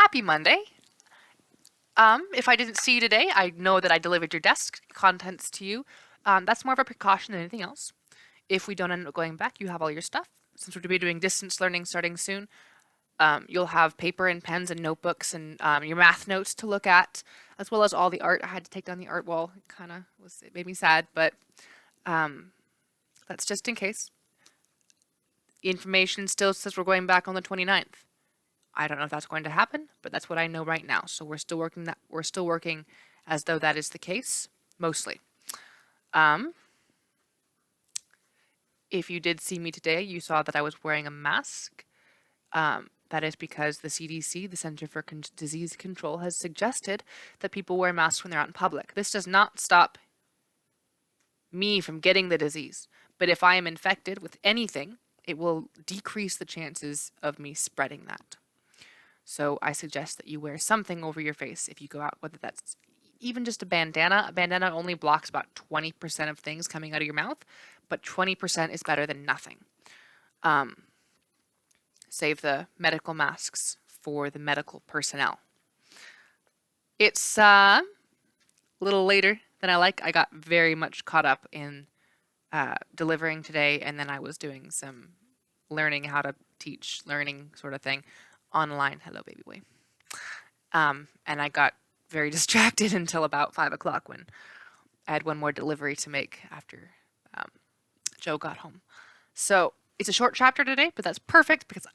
Happy Monday. If I didn't see you today, I know that I delivered your desk contents to you. That's more of a precaution than anything else. If we don't end up going back, you have all your stuff. Since we're to be doing distance learning starting soon, you'll have paper and pens and notebooks and your math notes to look at, as well as all the art. I had to take down the art wall. It made me sad, but that's just in case. The information still says we're going back on the 29th. I don't know if that's going to happen, but that's what I know right now. So we're still working as though that is the case, mostly. If you did see me today, you saw that I was wearing a mask. That is because the CDC, the Center for Disease Control, has suggested that people wear masks when they're out in public. This does not stop me from getting the disease, but if I am infected with anything, it will decrease the chances of me spreading that. So I suggest that you wear something over your face if you go out, whether that's even just a bandana. A bandana only blocks about 20% of things coming out of your mouth, but 20% is better than nothing. Save the medical masks for the medical personnel. It's a little later than I like. I got very much caught up in delivering today, and then I was doing some learning how to teach, learning sort of thing online. Hello, baby boy. And I got very distracted until about 5 o'clock when I had one more delivery to make after Joe got home. So it's a short chapter today, but that's perfect because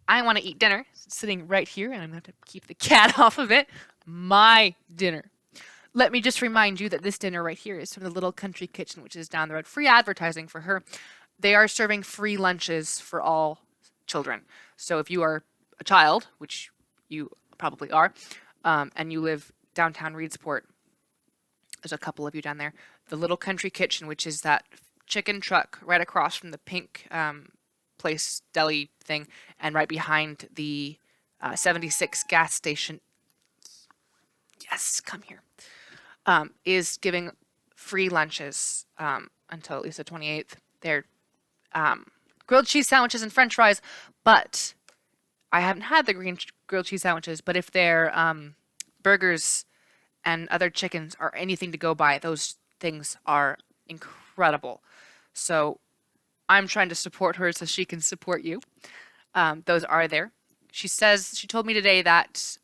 I want to eat dinner. It's sitting right here, and I'm going to have to keep the cat off of it. My dinner. Let me just remind you that this dinner right here is from the Little Country Kitchen, which is down the road. Free advertising for her. They are serving free lunches for all children. So if you are a child, which you probably are, and you live downtown Reedsport, there's a couple of you down there. The Little Country Kitchen, which is that chicken truck right across from the pink place deli thing, and right behind the 76 gas station. Yes, come here. Is giving free lunches until at least the 28th. They're grilled cheese sandwiches and french fries, but I haven't had the grilled cheese sandwiches, but if they're burgers and other chickens are anything to go by, those things are incredible. So I'm trying to support her so she can support you. Those are there. She told me today that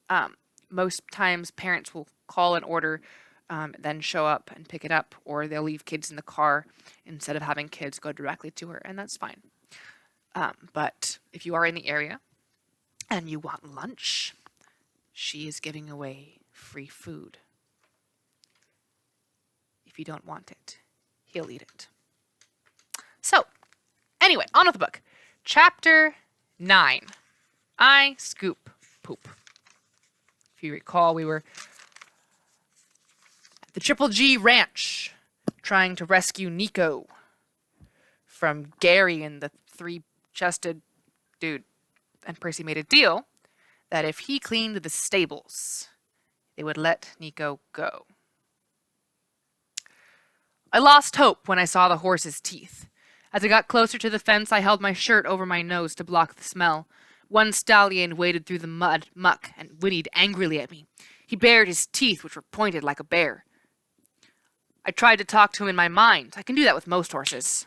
most times parents will call an order, then show up and pick it up, or they'll leave kids in the car instead of having kids go directly to her, and that's fine. But if you are in the area and you want lunch, she is giving away free food. If you don't want it, he'll eat it. So, anyway, on with the book. Chapter 9. I Scoop Poop. If you recall, we were at the Triple G Ranch trying to rescue Nico from Gary and the three-chested dude. And Percy made a deal that if he cleaned the stables, they would let Nico go. I lost hope when I saw the horse's teeth. As I got closer to the fence, I held my shirt over my nose to block the smell. One stallion waded through the muck and whinnied angrily at me. He bared his teeth, which were pointed like a bear. I tried to talk to him in my mind. I can do that with most horses.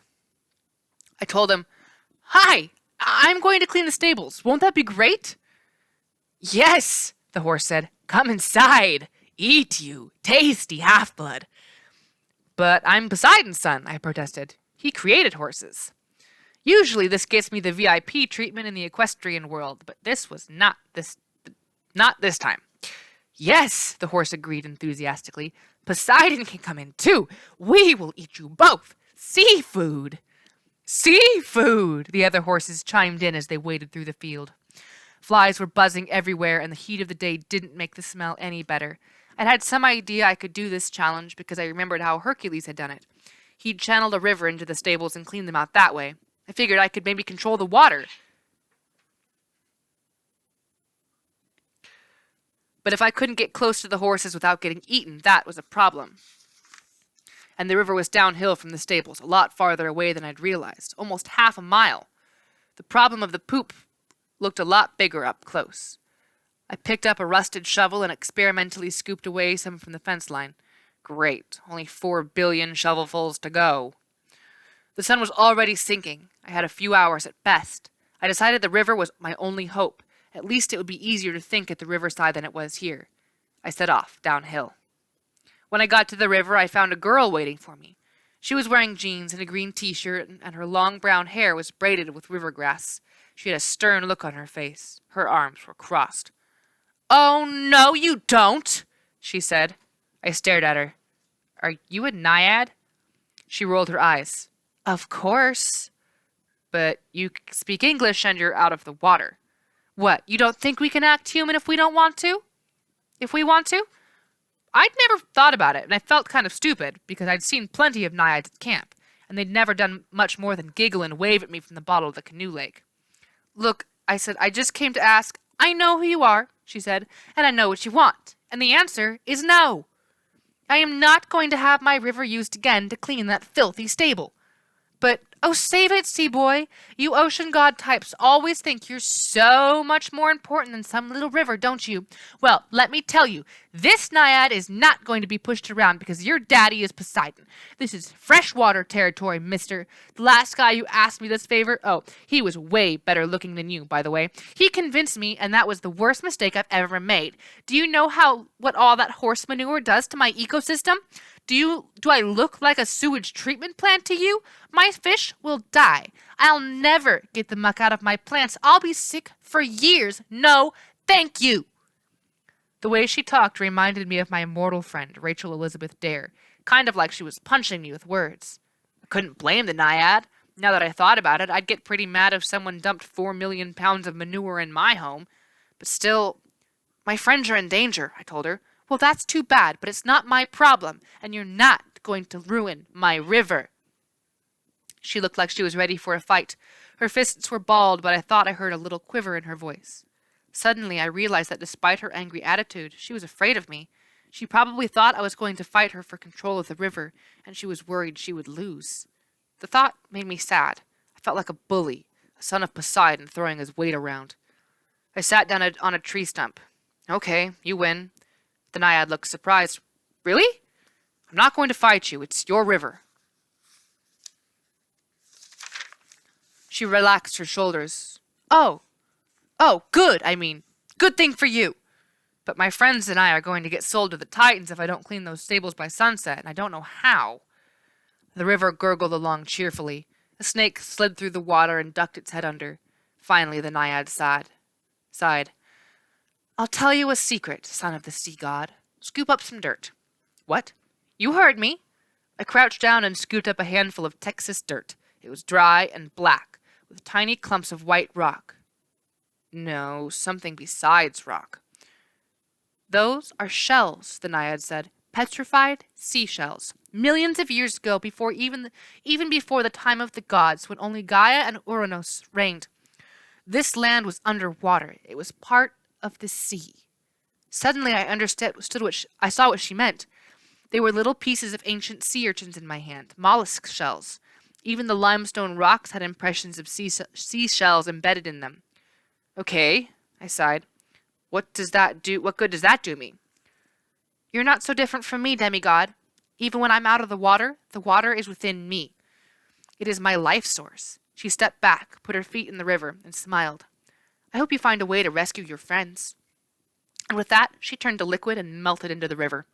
I told him, "Hi, I'm going to clean the stables. Won't that be great?" "Yes," the horse said. "Come inside. Eat you, tasty half-blood." "But I'm Poseidon's son," I protested. "He created horses. Usually this gets me the VIP treatment in the equestrian world, but this was not this time." "Yes," the horse agreed enthusiastically. "Poseidon can come in too. We will eat you both. Seafood." "Seafood," the other horses chimed in as they waded through the field. Flies were buzzing everywhere, and the heat of the day didn't make the smell any better. I'd had some idea I could do this challenge because I remembered how Hercules had done it. He'd channeled a river into the stables and cleaned them out that way. I figured I could maybe control the water. But if I couldn't get close to the horses without getting eaten, that was a problem. And the river was downhill from the stables, a lot farther away than I'd realized, almost half a mile. The problem of the poop looked a lot bigger up close. I picked up a rusted shovel and experimentally scooped away some from the fence line. Great, only 4 billion shovelfuls to go. The sun was already sinking. I had a few hours at best. I decided the river was my only hope. At least it would be easier to think at the riverside than it was here. I set off downhill. When I got to the river, I found a girl waiting for me. She was wearing jeans and a green t-shirt, and her long brown hair was braided with river grass. She had a stern look on her face. Her arms were crossed. "Oh, no, you don't," she said. I stared at her. "Are you a naiad?" She rolled her eyes. "Of course." "But you speak English and you're out of the water. What, you don't think we can act human if we don't want to? If we want to?" I'd never thought about it, and I felt kind of stupid, because I'd seen plenty of naiads at camp, and they'd never done much more than giggle and wave at me from the bottom of the canoe lake. "Look," I said, "I just came to ask." "I know who you are," she said, "and I know what you want, and the answer is no. I am not going to have my river used again to clean that filthy stable." "But, oh, save it, sea boy. You ocean god types always think you're so much more important than some little river, don't you? Well, let me tell you, this naiad is not going to be pushed around because your daddy is Poseidon. This is freshwater territory, mister. The last guy who asked me this favor, oh, he was way better looking than you, by the way. He convinced me, and that was the worst mistake I've ever made. Do you know what all that horse manure does to my ecosystem? Do I look like a sewage treatment plant to you? My fish will die. I'll never get the muck out of my plants. I'll be sick for years. No, thank you." The way she talked reminded me of my immortal friend, Rachel Elizabeth Dare, kind of like she was punching me with words. I couldn't blame the naiad. Now that I thought about it, I'd get pretty mad if someone dumped 4 million pounds of manure in my home. But still, "My friends are in danger," I told her. "Well, that's too bad, but it's not my problem, and you're not going to ruin my river." She looked like she was ready for a fight. Her fists were balled, but I thought I heard a little quiver in her voice. Suddenly, I realized that despite her angry attitude, she was afraid of me. She probably thought I was going to fight her for control of the river, and she was worried she would lose. The thought made me sad. I felt like a bully, a son of Poseidon throwing his weight around. I sat down on a tree stump. "Okay, you win." The naiad looked surprised. "Really? I'm not going to fight you. It's your river." She relaxed her shoulders. Oh, good, good thing for you. But my friends and I are going to get sold to the Titans if I don't clean those stables by sunset, and I don't know how." The river gurgled along cheerfully. A snake slid through the water and ducked its head under. Finally, the naiad sighed. "I'll tell you a secret, son of the sea god. Scoop up some dirt." "What?" "You heard me." I crouched down and scooped up a handful of Texas dirt. It was dry and black, with tiny clumps of white rock. No, something besides rock. "Those are shells," the naiad said. "Petrified seashells. Millions of years ago, even before the time of the gods, when only Gaia and Uranus reigned. This land was underwater. It was part of the sea." Suddenly I I saw what she meant. They were little pieces of ancient sea urchins in my hand, mollusk shells. Even the limestone rocks had impressions of seashells embedded in them. "Okay," I sighed. What good does that do me?" "You're not so different from me, demigod. Even when I'm out of the water is within me. It is my life source." She stepped back, put her feet in the river, and smiled. "I hope you find a way to rescue your friends." And with that, she turned to liquid and melted into the river.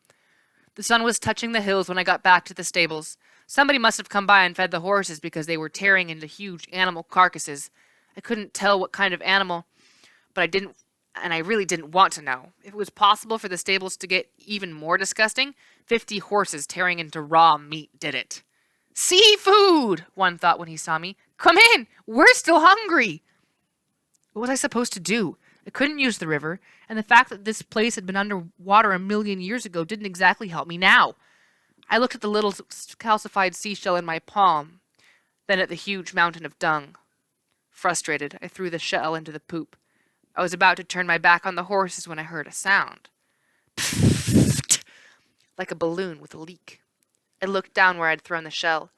The sun was touching the hills when I got back to the stables. Somebody must have come by and fed the horses because they were tearing into huge animal carcasses. I couldn't tell what kind of animal, but I really didn't want to know. If it was possible for the stables to get even more disgusting, 50 horses tearing into raw meat did it. "Seafood!" one thought when he saw me. "Come in! We're still hungry!" What was I supposed to do? I couldn't use the river, and the fact that this place had been underwater 1 million years ago didn't exactly help me now. I looked at the little calcified seashell in my palm, then at the huge mountain of dung. Frustrated, I threw the shell into the poop. I was about to turn my back on the horses when I heard a sound. Pfft, like a balloon with a leak. I looked down where I'd thrown the shell.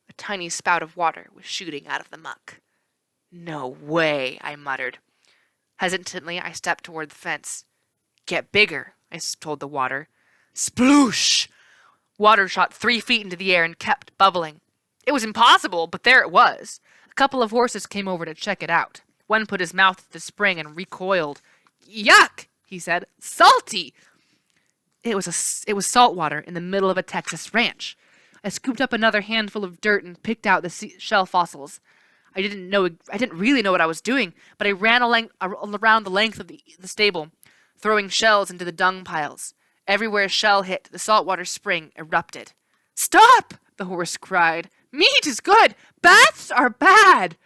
A tiny spout of water was shooting out of the muck. "No way," I muttered. Hesitantly, I stepped toward the fence. Get bigger, I told the water. Sploosh! Water shot 3 feet into the air and kept bubbling. It was impossible, but there it was. A couple of horses came over to check it out. One put his mouth to the spring and recoiled. Yuck, he said. Salty! It was salt water in the middle of a Texas ranch. I scooped up another handful of dirt and picked out the shell fossils. I didn't really know what I was doing, but I ran around the length of the stable, throwing shells into the dung piles. Everywhere a shell hit, the saltwater spring erupted. Stop! The horse cried. Meat is good! Baths are bad!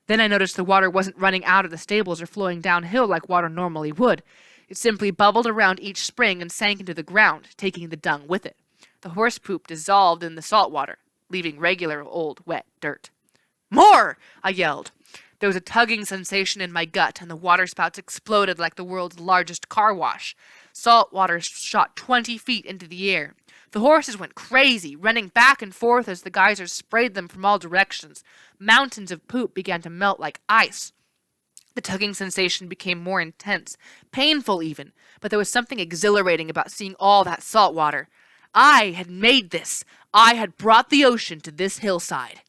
Then I noticed the water wasn't running out of the stables or flowing downhill like water normally would. It simply bubbled around each spring and sank into the ground, taking the dung with it. The horse poop dissolved in the salt water, leaving regular old wet dirt. More! I yelled. There was a tugging sensation in my gut, and the waterspouts exploded like the world's largest car wash. Salt water shot 20 feet into the air. The horses went crazy, running back and forth as the geysers sprayed them from all directions. Mountains of poop began to melt like ice. The tugging sensation became more intense, painful even, but there was something exhilarating about seeing all that salt water. I had made this. I had brought the ocean to this hillside.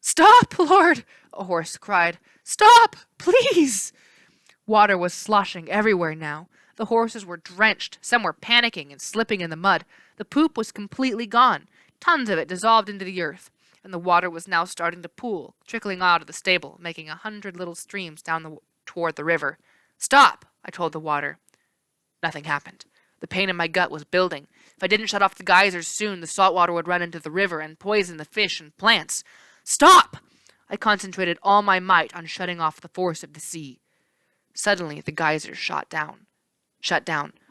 Stop, Lord! A horse cried. Stop, please! Water was sloshing everywhere now. The horses were drenched. Some were panicking and slipping in the mud. The poop was completely gone. Tons of it dissolved into the earth, and the water was now starting to pool, trickling out of the stable, making 100 little streams down toward the river. Stop, I told the water. Nothing happened. The pain in my gut was building. If I didn't shut off the geysers soon, the salt water would run into the river and poison the fish and plants. Stop! I concentrated all my might on shutting off the force of the sea. Suddenly, the geysers shut down.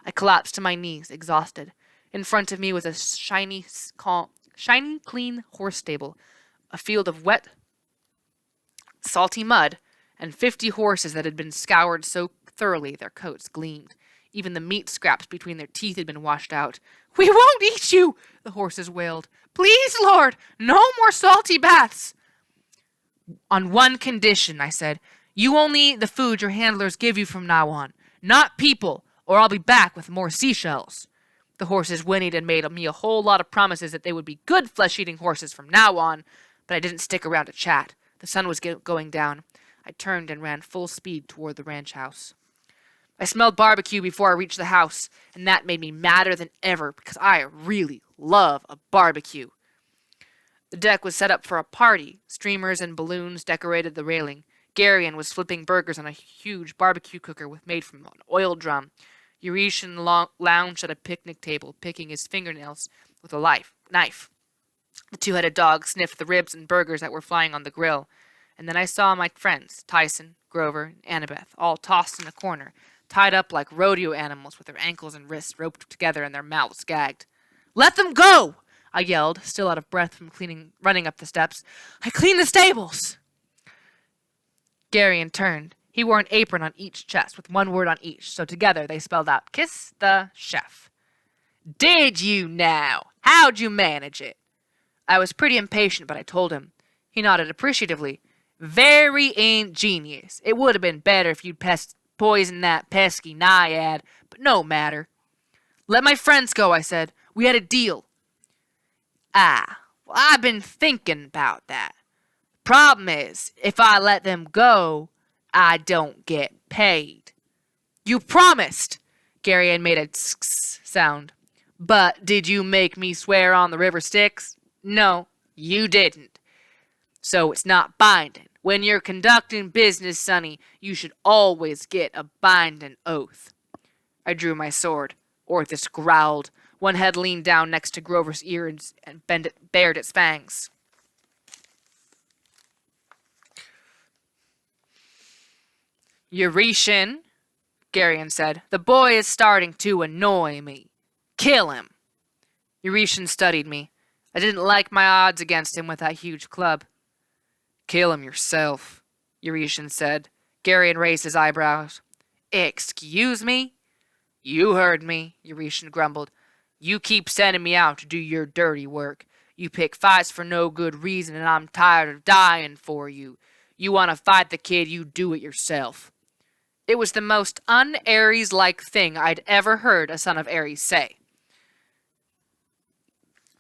I collapsed to my knees, exhausted. In front of me was a shiny, clean horse stable, a field of wet, salty mud, and 50 horses that had been scoured so thoroughly their coats gleamed. Even the meat scraps between their teeth had been washed out. We won't eat you, the horses wailed. Please, Lord, no more salty baths. On one condition, I said. You only eat the food your handlers give you from now on, not people, or I'll be back with more seashells. The horses whinnied and made me a whole lot of promises that they would be good flesh-eating horses from now on, but I didn't stick around to chat. The sun was going down. I turned and ran full speed toward the ranch house. I smelled barbecue before I reached the house, and that made me madder than ever because I really love a barbecue. The deck was set up for a party. Streamers and balloons decorated the railing. Garion was flipping burgers on a huge barbecue cooker made from an oil drum. Eurytion lounged at a picnic table, picking his fingernails with a knife. The two-headed dog sniffed the ribs and burgers that were flying on the grill. And then I saw my friends, Tyson, Grover, and Annabeth, all tossed in a corner, tied up like rodeo animals with their ankles and wrists roped together and their mouths gagged. Let them go! I yelled, still out of breath from running up the steps. I cleaned the stables! Garion turned. He wore an apron on each chest, with one word on each, so together they spelled out, Kiss the Chef. Did you now? How'd you manage it? I was pretty impatient, but I told him. He nodded appreciatively. Very ingenious. It would have been better if you'd poisoned that pesky naiad, but no matter. Let my friends go, I said. We had a deal. Well, I've been thinking about that. Problem is, if I let them go, I don't get paid. You promised! Garion made a tsk sound. But did you make me swear on the river Styx? No, you didn't. So it's not binding. When you're conducting business, Sonny, you should always get a binding oath. I drew my sword. Orthus growled. One head leaned down next to Grover's ear and bared its fangs. Eurytion, Garion said, the boy is starting to annoy me. Kill him. Eurytion studied me. I didn't like my odds against him with that huge club. Kill him yourself, Eurytion said. Garion raised his eyebrows. Excuse me? You heard me, Eurytion grumbled. You keep sending me out to do your dirty work. You pick fights for no good reason, and I'm tired of dying for you. You want to fight the kid, you do it yourself. It was the most un-Ares-like thing I'd ever heard a son of Ares say.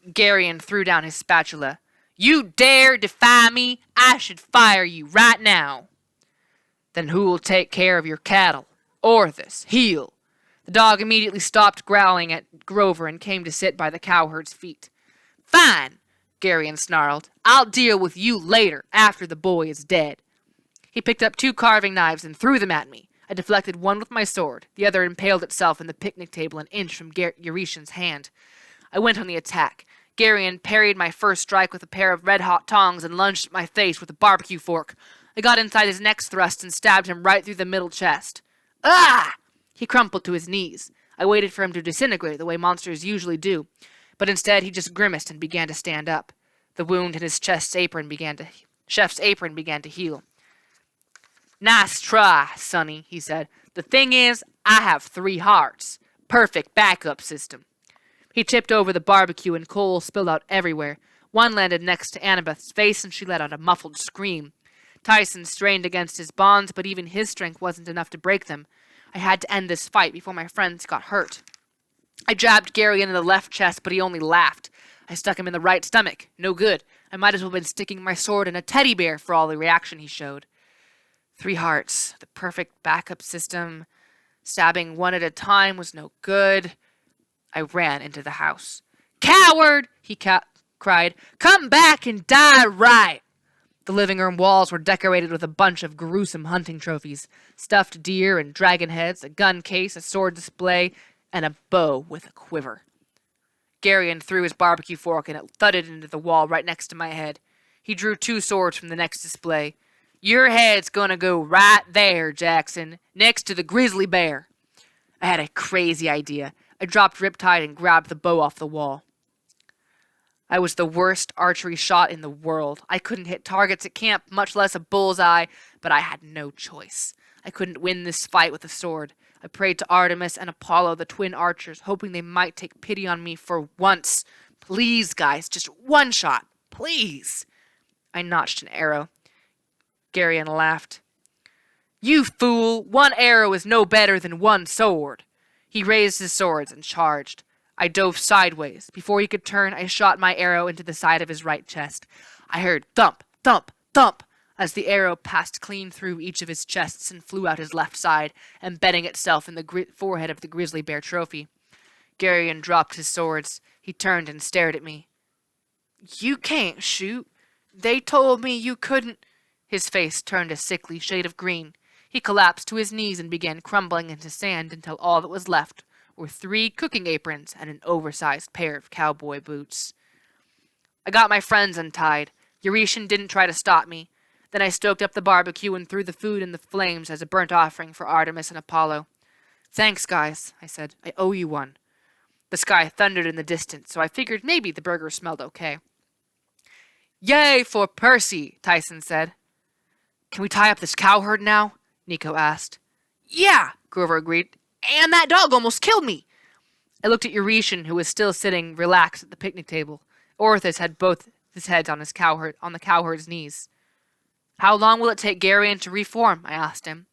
Garion threw down his spatula. You dare defy me? I should fire you right now. Then who'll take care of your cattle? Orthus, heel. The dog immediately stopped growling at Grover and came to sit by the cowherd's feet. Fine, Garion snarled. I'll deal with you later, after the boy is dead. He picked up 2 carving knives and threw them at me. I deflected one with my sword. The other impaled itself in the picnic table an inch from Eurytion's hand. I went on the attack. Garion parried my first strike with a pair of red-hot tongs and lunged at my face with a barbecue fork. I got inside his next thrust and stabbed him right through the middle chest. Ah! He crumpled to his knees. I waited for him to disintegrate the way monsters usually do, but instead he just grimaced and began to stand up. The wound in his chef's apron began to heal. Nice try, Sonny, he said. The thing is, I have 3 hearts. Perfect backup system. He tipped over the barbecue and coal spilled out everywhere. One landed next to Annabeth's face and she let out a muffled scream. Tyson strained against his bonds, but even his strength wasn't enough to break them. I had to end this fight before my friends got hurt. I jabbed Garion in the left chest, but he only laughed. I stuck him in the right stomach. No good. I might as well have been sticking my sword in a teddy bear for all the reaction he showed. 3 hearts. The perfect backup system. Stabbing one at a time was no good. I ran into the house. Coward! He cried. Come back and die right! The living room walls were decorated with a bunch of gruesome hunting trophies. Stuffed deer and dragon heads, a gun case, a sword display, and a bow with a quiver. Garion threw his barbecue fork and it thudded into the wall right next to my head. He drew 2 swords from the next display. Your head's gonna go right there, Jackson, next to the grizzly bear. I had a crazy idea. I dropped Riptide and grabbed the bow off the wall. I was the worst archery shot in the world. I couldn't hit targets at camp, much less a bullseye, but I had no choice. I couldn't win this fight with a sword. I prayed to Artemis and Apollo, the twin archers, hoping they might take pity on me for once. Please, guys, just 1 shot. Please. I notched an arrow. Garion laughed. You fool! 1 arrow is no better than 1 sword. He raised his swords and charged. I dove sideways. Before he could turn, I shot my arrow into the side of his right chest. I heard thump, thump, thump as the arrow passed clean through each of his chests and flew out his left side, embedding itself in the forehead of the grizzly bear trophy. Garion dropped his swords. He turned and stared at me. You can't shoot. They told me you couldn't. His face turned a sickly shade of green. He collapsed to his knees and began crumbling into sand until all that was left were 3 cooking aprons and an oversized pair of cowboy boots. I got my friends untied. Eurytion didn't try to stop me. Then I stoked up the barbecue and threw the food in the flames as a burnt offering for Artemis and Apollo. Thanks, guys, I said. I owe you one. The sky thundered in the distance, so I figured maybe the burger smelled okay. Yay for Percy, Tyson said. Can we tie up this cowherd now? Nico asked. Yeah, Grover agreed. And that dog almost killed me. I looked at Eurytion, who was still sitting relaxed at the picnic table. Orthus had both his heads on the cowherd's knees. How long will it take Garion to reform? I asked him.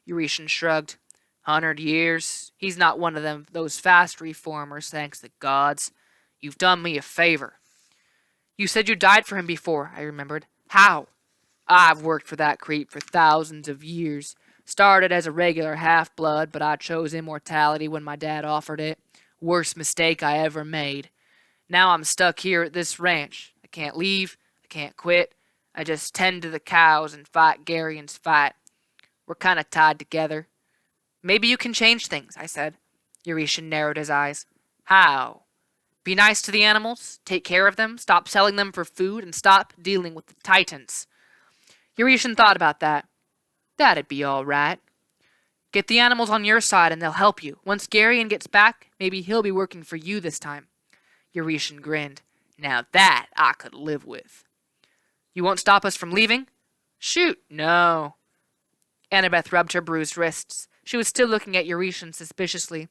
Eurytion shrugged. 100 years. He's not one of those fast reformers, thanks the gods. You've done me a favor. You said you died for him before, I remembered. How? I've worked for that creep for thousands of years. Started as a regular half-blood, but I chose immortality when my dad offered it. Worst mistake I ever made. Now I'm stuck here at this ranch. I can't leave. I can't quit. I just tend to the cows and fight Garion's fight. We're kind of tied together. Maybe you can change things, I said. Eurytion narrowed his eyes. How? Be nice to the animals, take care of them, stop selling them for food, and stop dealing with the titans. Eurytion thought about that. That'd be all right. Get the animals on your side and they'll help you. Once Garion gets back, maybe he'll be working for you this time. Eurytion grinned. Now that I could live with. You won't stop us from leaving? Shoot, no. Annabeth rubbed her bruised wrists. She was still looking at Eurytion suspiciously.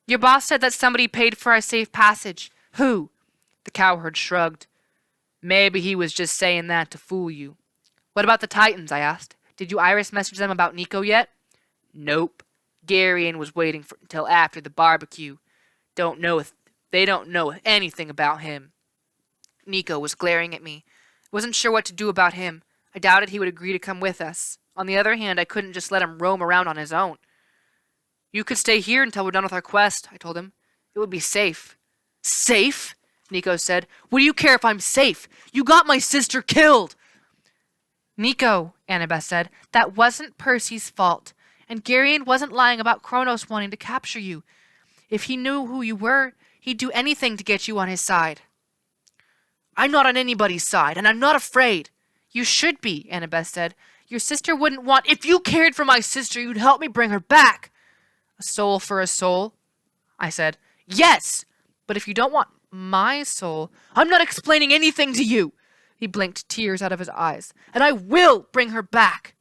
Your boss said that somebody paid for our safe passage. Who? The cowherd shrugged. Maybe he was just saying that to fool you. What about the Titans? I asked. Did you Iris message them about Nico yet? Nope. Garion was waiting until after the barbecue. They don't know anything about him. Nico was glaring at me. I wasn't sure what to do about him. I doubted he would agree to come with us. On the other hand, I couldn't just let him roam around on his own. You could stay here until we're done with our quest, I told him. It would be safe. Safe? Nico said. What do you care if I'm safe? You got my sister killed! Nico, Annabeth said, that wasn't Percy's fault. And Garion wasn't lying about Kronos wanting to capture you. If he knew who you were, he'd do anything to get you on his side. I'm not on anybody's side, and I'm not afraid. You should be, Annabeth said. Your sister wouldn't want... If you cared for my sister, you'd help me bring her back. A soul for a soul? I said. Yes, but if you don't want my soul... I'm not explaining anything to you. He blinked tears out of his eyes. And I will bring her back.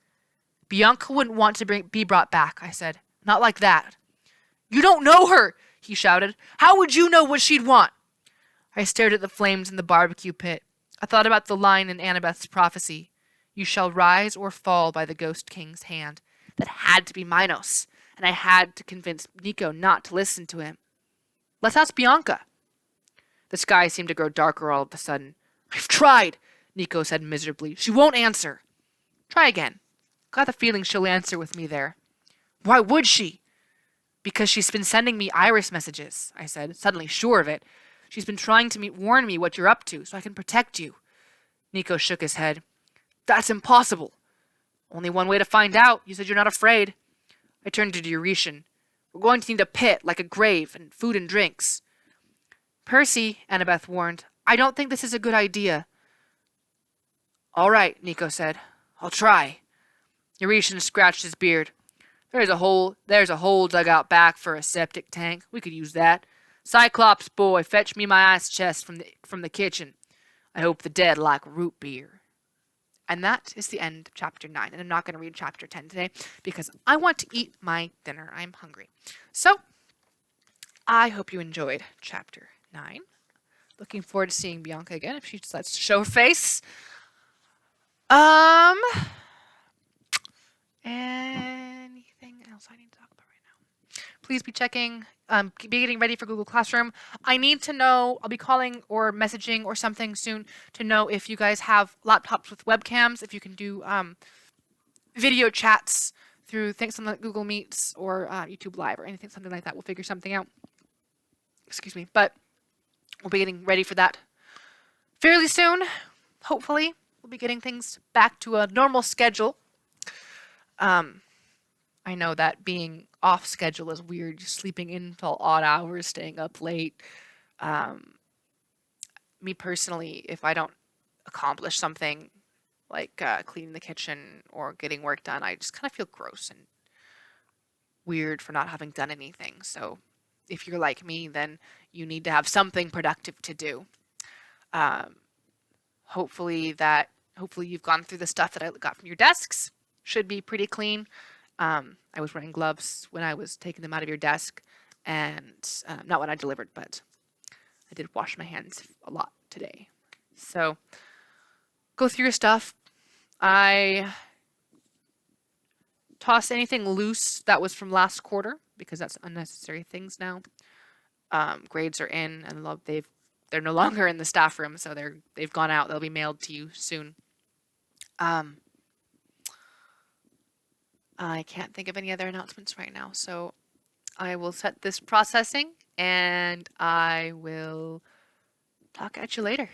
Bianca wouldn't want to be brought back, I said. Not like that. You don't know her, he shouted. How would you know what she'd want? I stared at the flames in the barbecue pit. I thought about the line in Annabeth's prophecy. You shall rise or fall by the Ghost King's hand. That had to be Minos, and I had to convince Nico not to listen to him. Let's ask Bianca. The sky seemed to grow darker all of a sudden. I've tried, Nico said miserably. She won't answer. Try again. Got the feeling she'll answer with me there. Why would she? Because she's been sending me iris messages, I said, suddenly sure of it. She's been trying to warn me what you're up to so I can protect you. Nico shook his head. That's impossible. Only one way to find out. You said you're not afraid. I turned to Eurytion. We're going to need a pit, like a grave, and food and drinks. Percy, Annabeth warned, I don't think this is a good idea. All right, Nico said. I'll try. Eurytion scratched his beard. There's a hole dug out back for a septic tank. We could use that. Cyclops boy, fetch me my ice chest from the kitchen. I hope the dead like root beer. And that is the end of chapter 9. And I'm not going to read chapter 10 today because I want to eat my dinner. I'm hungry. So, I hope you enjoyed chapter 9. Looking forward to seeing Bianca again if she decides to show her face. Anything else I need to talk about right now? Please be checking, be getting ready for Google Classroom. I need to know, I'll be calling or messaging or something soon to know if you guys have laptops with webcams, if you can do video chats through things like Google Meets or YouTube Live or anything, something like that. We'll figure something out. Excuse me. But we'll be getting ready for that fairly soon. Hopefully, we'll be getting things back to a normal schedule. I know that being off schedule is weird, just sleeping in until odd hours, staying up late. Me personally, if I don't accomplish something like cleaning the kitchen or getting work done, I just kind of feel gross and weird for not having done anything. So if you're like me, then you need to have something productive to do. Hopefully you've gone through the stuff that I got from your desks. Should be pretty clean. I was wearing gloves when I was taking them out of your desk, and not when I delivered, but I did wash my hands a lot today. So go through your stuff. I tossed anything loose that was from last quarter because that's unnecessary things now. Grades are in, and they're no longer in the staff room, so they've gone out. They'll be mailed to you soon. I can't think of any other announcements right now, so I will set this processing, and I will talk at you later.